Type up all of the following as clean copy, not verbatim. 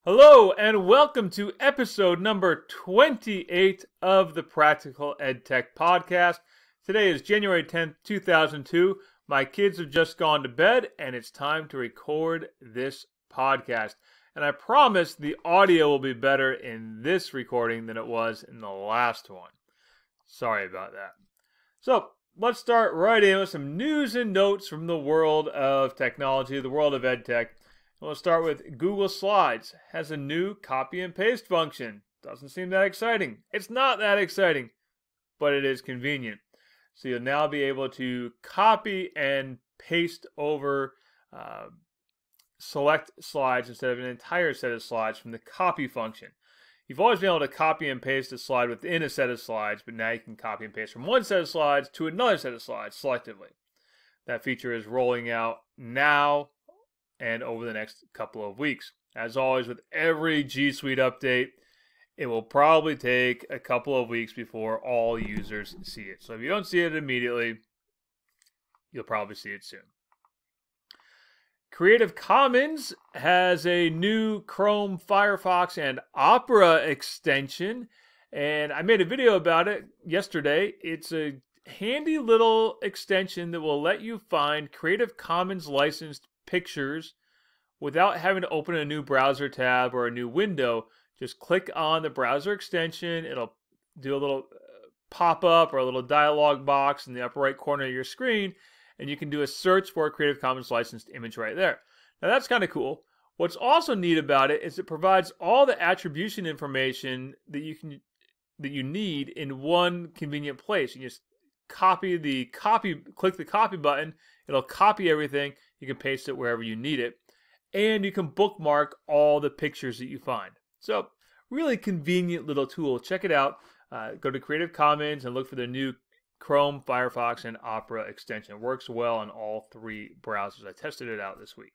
Hello and welcome to episode number 28 of the Practical EdTech Podcast. Today is January 10th, 2002. My kids have just gone to bed and it's time to record this podcast. And I promise the audio will be better in this recording than it was in the last one. Sorry about that. So let's start right in with some news and notes from the world of technology, the world of EdTech. We'll start with Google Slides. Has a new copy and paste function. Doesn't seem that exciting. It's not that exciting, but it is convenient. So you'll now be able to copy and paste over select slides instead of an entire set of slides from the copy function. You've always been able to copy and paste a slide within a set of slides, but now you can copy and paste from one set of slides to another set of slides selectively. That feature is rolling out now and over the next couple of weeks. As always, with every G Suite update, it will probably take a couple of weeks before all users see it. So if you don't see it immediately, you'll probably see it soon. Creative Commons has a new Chrome, Firefox, and Opera extension, and I made a video about it yesterday. It's a handy little extension that will let you find Creative Commons licensed pictures without having to open a new browser tab or a new window. Just click on the browser extension. It'll do a little pop-up or a little dialog box in the upper right corner of your screen, and you can do a search for a Creative Commons licensed image right there. Now that's kind of cool. What's also neat about it is it provides all the attribution information that you need in one convenient place. You just click the copy button. It'll copy everything. You can paste it wherever you need it. And you can bookmark all the pictures that you find. So, really convenient little tool. Check it out. Go to Creative Commons and look for the new Chrome, Firefox, and Opera extension. It works well on all three browsers. I tested it out this week.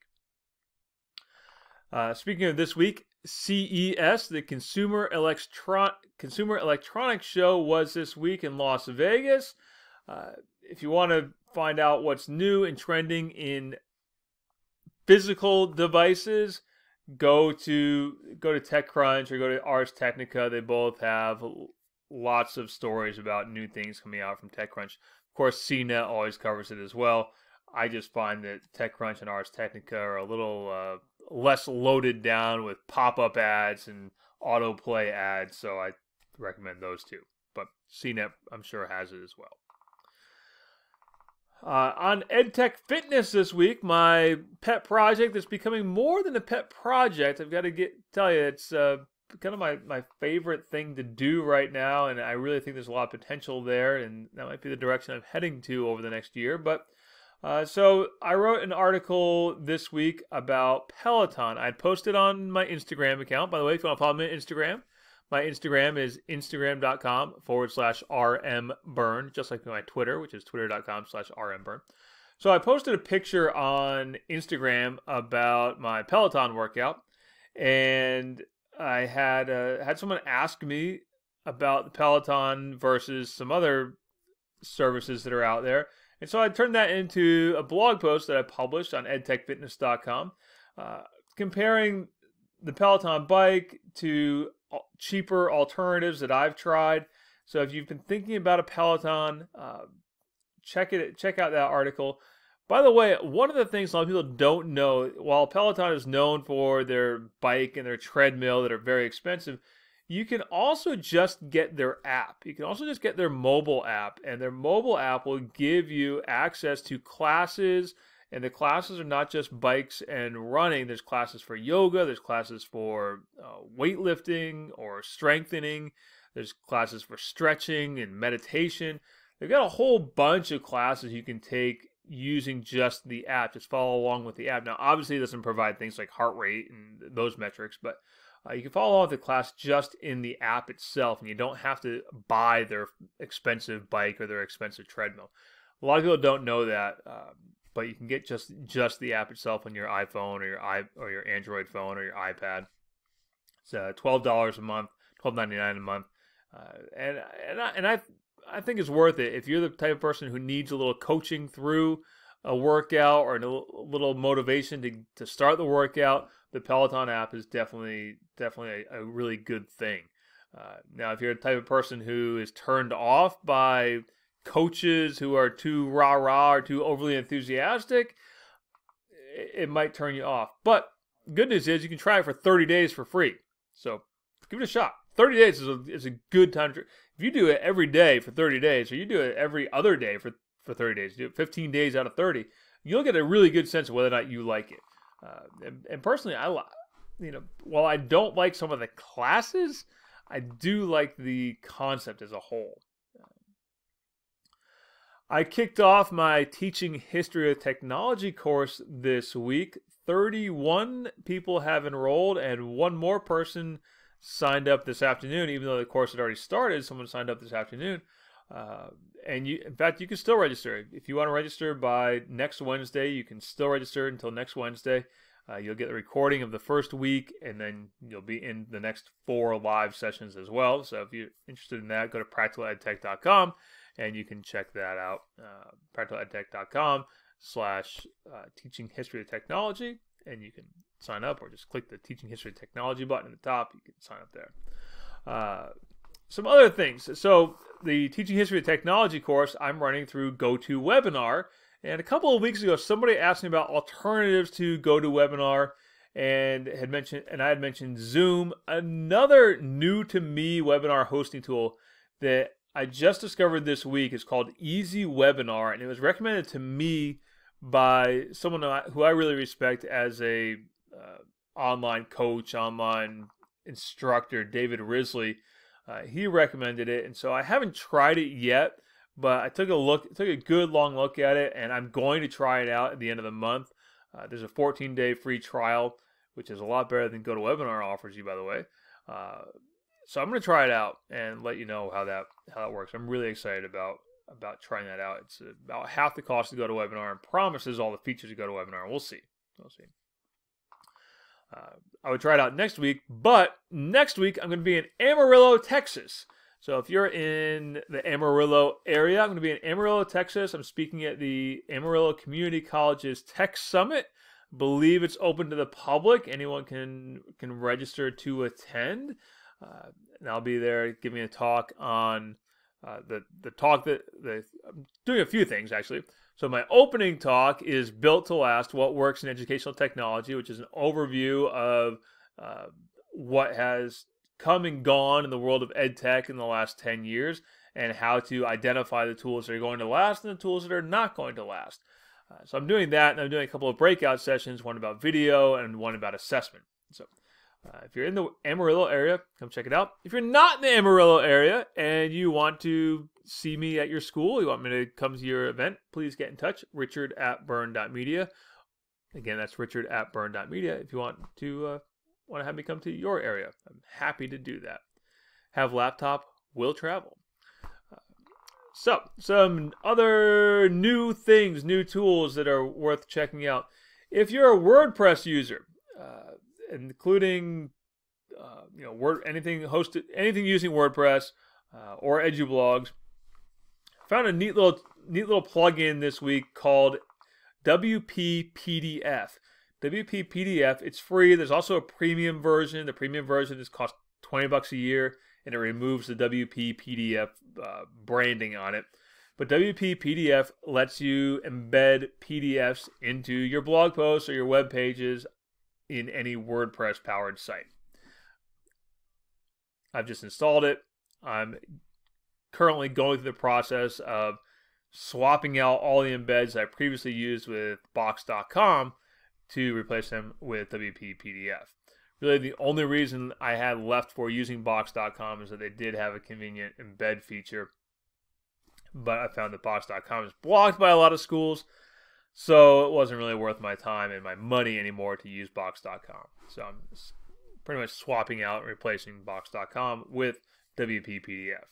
Speaking of this week, CES, the Consumer Electronics Show, was this week in Las Vegas. If you want to find out what's new and trending in physical devices, go to TechCrunch or go to Ars Technica. They both have lots of stories about new things coming out from TechCrunch. Of course, CNET always covers it as well. I just find that TechCrunch and Ars Technica are a little less loaded down with pop-up ads and autoplay ads, so I recommend those two. But CNET, I'm sure, has it as well. On EdTech Fitness this week, my pet project that's becoming more than a pet project. I've got to tell you, it's kind of my favorite thing to do right now, and I really think there's a lot of potential there, and that might be the direction I'm heading to over the next year. But so I wrote an article this week about Peloton. I posted on my Instagram account. By the way, if you want to follow me on Instagram, my Instagram is instagram.com/rmburn, just like my Twitter, which is twitter.com/rmburn. So I posted a picture on Instagram about my Peloton workout, and I had someone ask me about the Peloton versus some other services that are out there. And so I turned that into a blog post that I published on edtechfitness.com, comparing the Peloton bike to cheaper alternatives that I've tried. So if you've been thinking about a Peloton, check out that article. By the way, one of the things a lot of people don't know, while Peloton is known for their bike and their treadmill that are very expensive, you can also just get their app. You can also just get their mobile app, and their mobile app will give you access to classes. And the classes are not just bikes and running. There's classes for yoga. There's classes for weightlifting or strengthening. There's classes for stretching and meditation. They've got a whole bunch of classes you can take using just the app. Just follow along with the app. Now, obviously, it doesn't provide things like heart rate and those metrics, but you can follow along with the class just in the app itself, and you don't have to buy their expensive bike or their expensive treadmill. A lot of people don't know that. But you can get just the app itself on your iPhone or your Android phone or your iPad. It's $12 a month, $12.99 a month, and I think it's worth it if you're the type of person who needs a little coaching through a workout or a little motivation to start the workout. the Peloton app is definitely a really good thing. Now, if you're the type of person who is turned off by coaches who are too rah-rah or too overly enthusiastic, it might turn you off. But the good news is you can try it for 30 days for free. So give it a shot. 30 days is a good time. If you do it every day for 30 days, or you do it every other day for 30 days, do it 15 days out of 30, you'll get a really good sense of whether or not you like it. And personally, while I don't like some of the classes, I do like the concept as a whole. I kicked off my Teaching History of Technology course this week. 31 people have enrolled, and one more person signed up this afternoon. Even though the course had already started, someone signed up this afternoon. In fact, you can still register. If you want to register by next Wednesday, you can still register until next Wednesday. You'll get the recording of the first week, and then you'll be in the next 4 live sessions as well. So if you're interested in that, go to practicaledtech.com. And you can check that out, practicaledtech.com/teaching history of technology, and you can sign up, or just click the Teaching History of Technology button at the top. You can sign up there. Some other things. So the Teaching History of Technology course I'm running through GoToWebinar, and a couple of weeks ago, somebody asked me about alternatives to GoToWebinar, and I had mentioned Zoom, another new to me webinar hosting tool that I just discovered this week. Is called Easy Webinar, and it was recommended to me by someone who I really respect as a online coach, online instructor, David Risley. He recommended it, and so I haven't tried it yet, but I took a good long look at it, and I'm going to try it out at the end of the month. There's a 14-day free trial, which is a lot better than GoToWebinar offers you, by the way. So I'm going to try it out and let you know how that works. I'm really excited about trying that out. It's about half the cost of GoToWebinar and promises all the features of GoToWebinar. We'll see. I would try it out next week, but next week I'm going to be in Amarillo, Texas. So if you're in the Amarillo area, I'm going to be in Amarillo, Texas. I'm speaking at the Amarillo Community College's Tech Summit. I believe it's open to the public. Anyone can register to attend. And I'll be there giving a talk on I'm doing a few things actually. So my opening talk is Built to Last: What Works in Educational Technology, which is an overview of what has come and gone in the world of ed tech in the last 10 years, and how to identify the tools that are going to last and the tools that are not going to last. So I'm doing that, and I'm doing a couple of breakout sessions, one about video and one about assessment. So if you're in the Amarillo area, come check it out. If you're not in the Amarillo area and you want to see me at your school, you want me to come to your event, please get in touch, richard@burn.media. Again, that's richard@burn.media. If you want to have me come to your area, I'm happy to do that. Have laptop, will travel. So, some other new things, new tools that are worth checking out. If you're a WordPress user, including anything using WordPress or EduBlogs, found a neat little plugin this week called WP PDF. WP PDF, it's free. There's also a premium version. The premium version is cost $20 a year, and it removes the WP PDF branding on it. But WP PDF lets you embed PDFs into your blog posts or your web pages in any WordPress powered site. I've just installed it. I'm currently going through the process of swapping out all the embeds I previously used with Box.com to replace them with WP PDF. Really, the only reason I had left for using Box.com is that they did have a convenient embed feature, but I found that Box.com is blocked by a lot of schools, so it wasn't really worth my time and my money anymore to use Box.com. So I'm pretty much swapping out and replacing Box.com with WP PDF.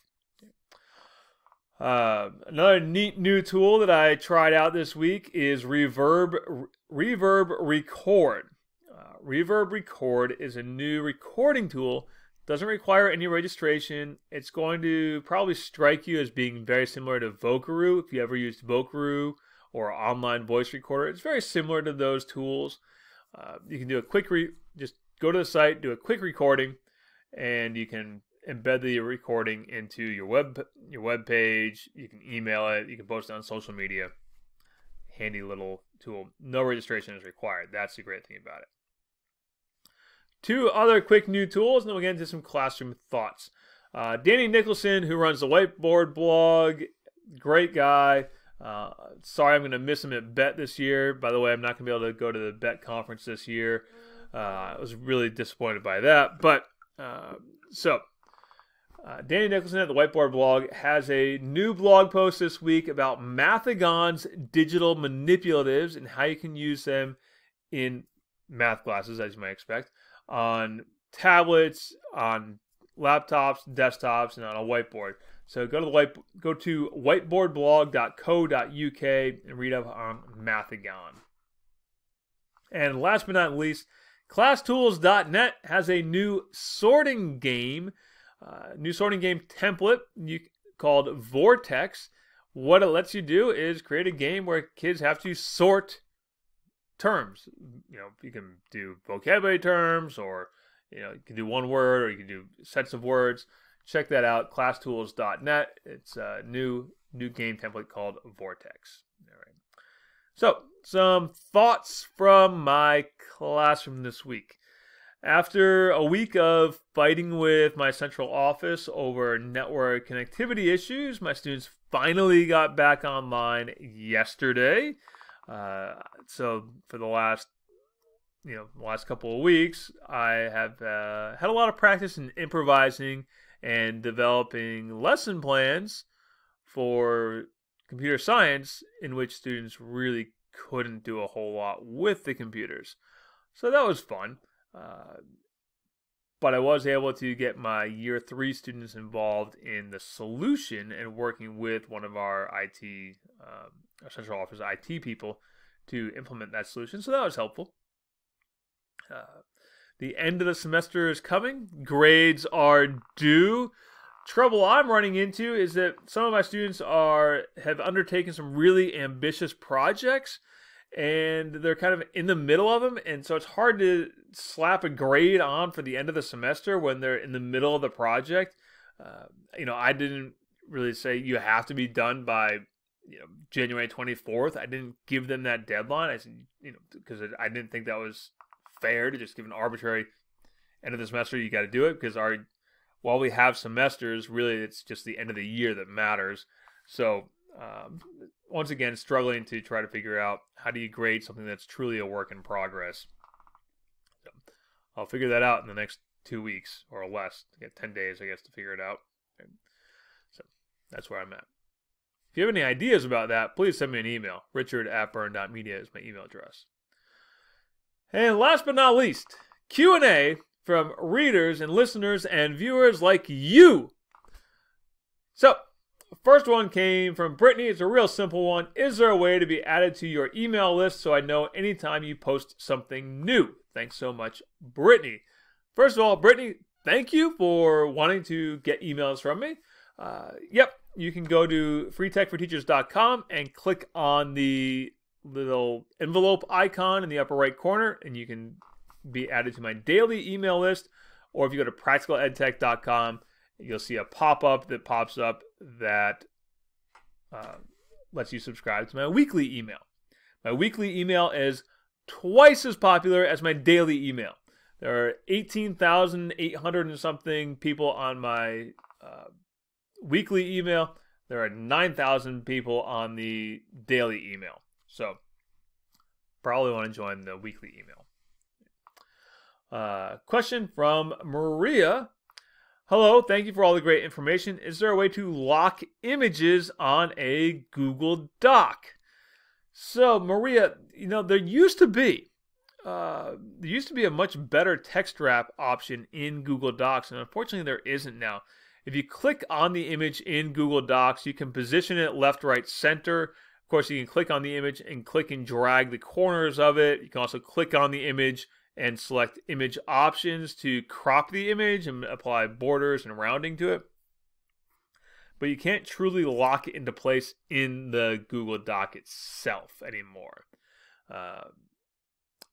Another neat new tool that I tried out this week is Reverb Record. Reverb Record is a new recording tool. Doesn't require any registration. It's going to probably strike you as being very similar to Vocaroo. If you ever used Vocaroo or online voice recorder, it's very similar to those tools. You can do a quick go to the site, do a quick recording, and you can embed the recording into your web page. You can email it. You can post it on social media. Handy little tool. No registration is required. That's the great thing about it. 2 other quick new tools, and then we'll get into some classroom thoughts. Danny Nicholson, who runs the Whiteboard Blog, great guy. Sorry I'm going to miss him at Beths this year. By the way, I'm not going to be able to go to the Beths conference this year. I was really disappointed by that. But Danny Nicholson at the Whiteboard Blog has a new blog post this week about Mathagon's digital manipulatives and how you can use them in math classes, as you might expect, on tablets, on laptops, desktops, and on a whiteboard. So go to whiteboardblog.co.uk and read up on Mathagon. And last but not least, ClassTools.net has a new sorting game template called Vortex. What it lets you do is create a game where kids have to sort terms. You can do vocabulary terms, or you can do one word, or you can do sets of words. Check that out, ClassTools.net. It's a new game template called Vortex. All right. So, some thoughts from my classroom this week. After a week of fighting with my central office over network connectivity issues, my students finally got back online yesterday. So for the last couple of weeks, I have had a lot of practice in improvising and developing lesson plans for computer science in which students really couldn't do a whole lot with the computers. So that was fun. But I was able to get my year 3 students involved in the solution and working with one of our our central office IT people to implement that solution. So that was helpful. The end of the semester is coming. Grades are due. Trouble I'm running into is that some of my students have undertaken some really ambitious projects, and they're kind of in the middle of them, and so it's hard to slap a grade on for the end of the semester when they're in the middle of the project. I didn't really say you have to be done by January 24th. I didn't give them that deadline. I said, because I didn't think that was fair to just give an arbitrary end of the semester. You got to do it because while we have semesters, really it's just the end of the year that matters. So once again, struggling to try to figure out how do you grade something that's truly a work in progress. So I'll figure that out in the next 2 weeks or less. I get 10 days, I guess, to figure it out. So that's where I'm at. If you have any ideas about that, please send me an email. richard@burn.media is my email address. And last but not least, Q&A from readers and listeners and viewers like you. So, the first one came from Brittany. It's a real simple one. Is there a way to be added to your email list so I know anytime you post something new? Thanks so much, Brittany. First of all, Brittany, thank you for wanting to get emails from me. Yep, you can go to freetechforteachers.com and click on the little envelope icon in the upper right corner, and you can be added to my daily email list. Or if you go to practicaledtech.com, you'll see a pop-up that pops up that lets you subscribe to my weekly email. My weekly email is twice as popular as my daily email. There are 18,800 and something people on my weekly email. There are 9,000 people on the daily email. So probably want to join the weekly email. Question from Maria. Hello, thank you for all the great information. Is there a way to lock images on a Google Doc? So Maria, there used to be a much better text wrap option in Google Docs, and unfortunately there isn't now. If you click on the image in Google Docs, you can position it left, right, center. Of course, you can click on the image and click and drag the corners of it. You can also click on the image and select image options to crop the image and apply borders and rounding to it. But you can't truly lock it into place in the Google Doc itself anymore.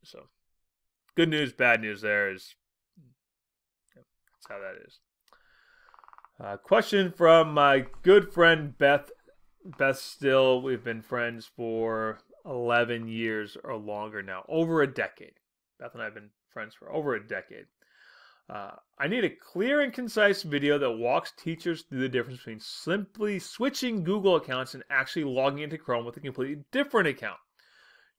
So good news, bad news there is, that's how that is. Question from my good friend Beth. Beth Still, we've been friends for 11 years or longer now, over a decade. Beth and I have been friends for over a decade. I need a clear and concise video that walks teachers through the difference between simply switching Google accounts and actually logging into Chrome with a completely different account.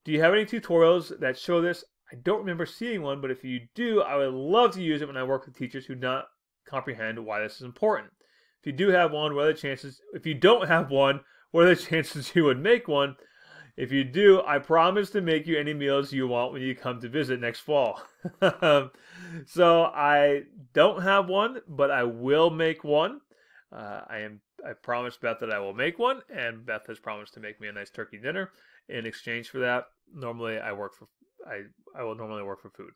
Do you have any tutorials that show this? I don't remember seeing one, but if you do, I would love to use it when I work with teachers who do not comprehend why this is important. If you do have one, what are the chances? If you don't have one, what are the chances you would make one? If you do, I promise to make you any meals you want when you come to visit next fall. So I don't have one, but I will make one. I promised Beth that I will make one, and Beth has promised to make me a nice turkey dinner in exchange for that. Normally, I will normally work for food.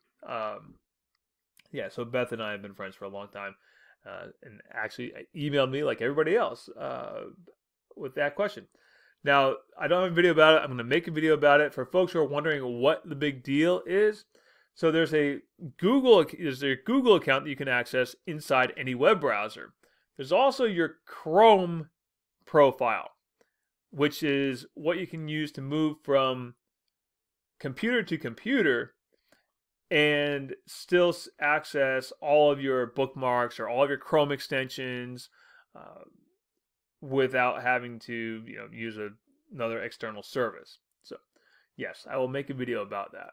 Yeah, so Beth and I have been friends for a long time, and actually emailed me like everybody else with that question. Now, I don't have a video about it. I'm going to make a video about it for folks who are wondering what the big deal is. So there's a Google account that you can access inside any web browser. There's also your Chrome profile, which is what you can use to move from computer to computer and still access all of your bookmarks or all of your Chrome extensions without having to use another external service. So yes, I will make a video about that.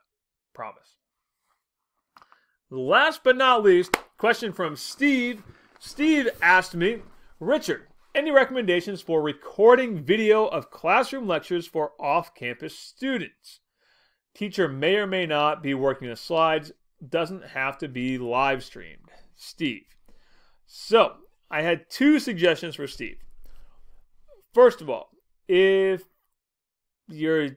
Promise. Last but not least, question from Steve. Steve asked me, Richard, any recommendations for recording video of classroom lectures for off-campus students? Teacher may or may not be working the slides. Doesn't have to be live streamed. Steve. So I had two suggestions for Steve. First of all, if you're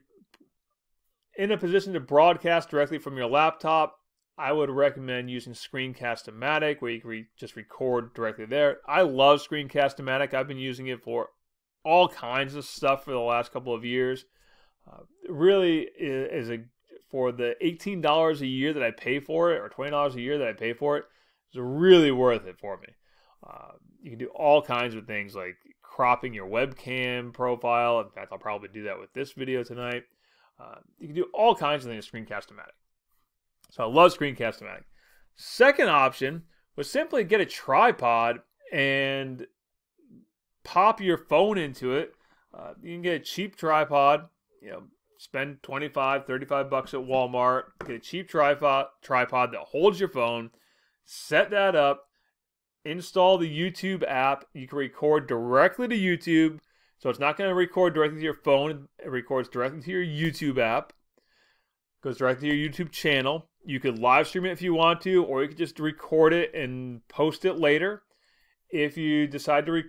in a position to broadcast directly from your laptop, I would recommend using Screencast-O-Matic, where you can just record directly there. I love Screencast-O-Matic. I've been using it for all kinds of stuff for the last couple of years. Really is for the $18 a year that I pay for it, or $20 a year that I pay for it, it's really worth it for me. You can do all kinds of things like cropping your webcam profile. In fact, I'll probably do that with this video tonight. You can do all kinds of things with Screencast-O-Matic. So I love Screencast-O-Matic. Second option was simply get a tripod and pop your phone into it. You can get a cheap tripod, spend $25, $35 at Walmart, get a cheap tripod that holds your phone, set that up, install the YouTube app. You can record directly to YouTube. So it's not going to record directly to your phone. It records directly to your YouTube app. Goes directly to your YouTube channel. You could live stream it if you want to, or you could just record it and post it later. If you decide to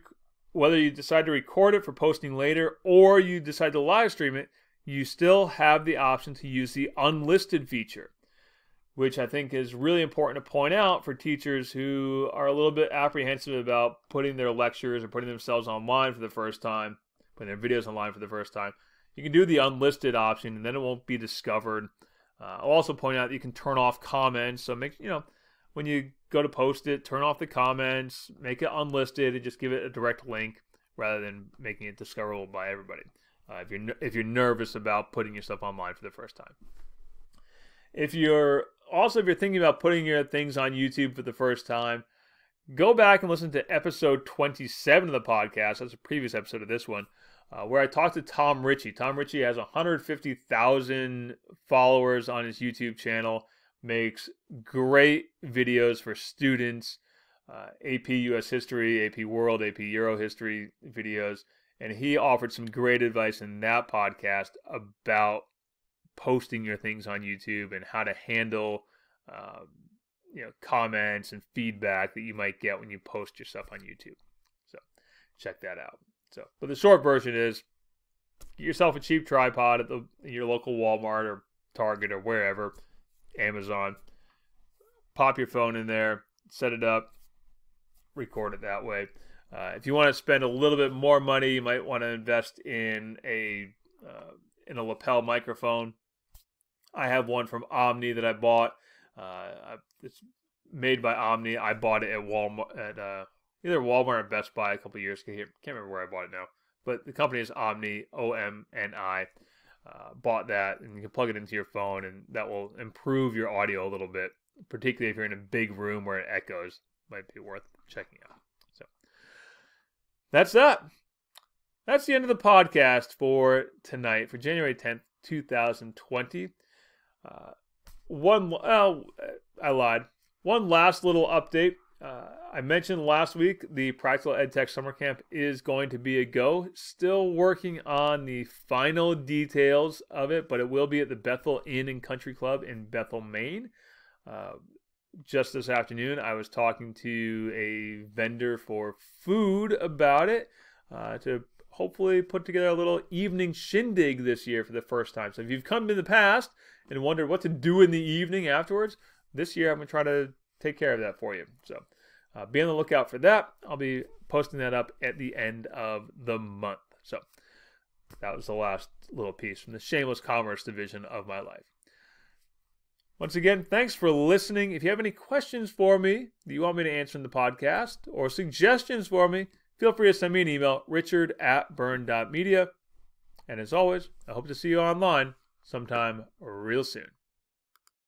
whether you decide to record it for posting later or you decide to live stream it, you still have the option to use the unlisted feature, which I think is really important to point out for teachers who are a little bit apprehensive about putting their lectures or putting themselves online for the first time, putting their videos online for the first time. You can do the unlisted option, and then it won't be discovered. I'll also point out that you can turn off comments. So when you go to post it, turn off the comments, make it unlisted, and just give it a direct link rather than making it discoverable by everybody. If you're nervous about putting your stuff online for the first time. If you're thinking about putting your things on YouTube for the first time, go back and listen to episode 27 of the podcast. That's a previous episode of this one, where I talked to Tom Ritchie. Tom Ritchie has 150,000 followers on his YouTube channel, makes great videos for students, AP US History, AP World, AP Euro History videos, and he offered some great advice in that podcast about posting your things on YouTube and how to handle comments and feedback that you might get when you post your stuff on YouTube. So check that out. But the short version is, get yourself a cheap tripod at your local Walmart or Target or wherever, Amazon. Pop your phone in there, set it up, record it that way. If you want to spend a little bit more money, you might want to invest in a lapel microphone. I have one from Omni that I bought. It's made by Omni. I bought it at Walmart, at either Walmart or Best Buy a couple of years ago. Can't remember where I bought it now. But the company is Omni, OMNI. Bought that, and you can plug it into your phone, and that will improve your audio a little bit, particularly if you're in a big room where it echoes. Might be worth checking out. So that's that. That's the end of the podcast for tonight, for January 10th, 2020. I lied. One last little update. I mentioned last week the Practical EdTech Summer Camp is going to be a go. Still working on the final details of it, but it will be at the Bethel Inn and Country Club in Bethel, Maine. Just this afternoon, I was talking to a vendor for food about it to hopefully put together a little evening shindig this year for the first time. So if you've come in the past and wondered what to do in the evening afterwards, this year I'm going to try to take care of that for you. So be on the lookout for that. I'll be posting that up at the end of the month. So that was the last little piece from the Shameless Commerce division of my life. Once again, thanks for listening. If you have any questions for me that you want me to answer in the podcast or suggestions for me, feel free to send me an email, richard@burn.media. And as always, I hope to see you online sometime real soon.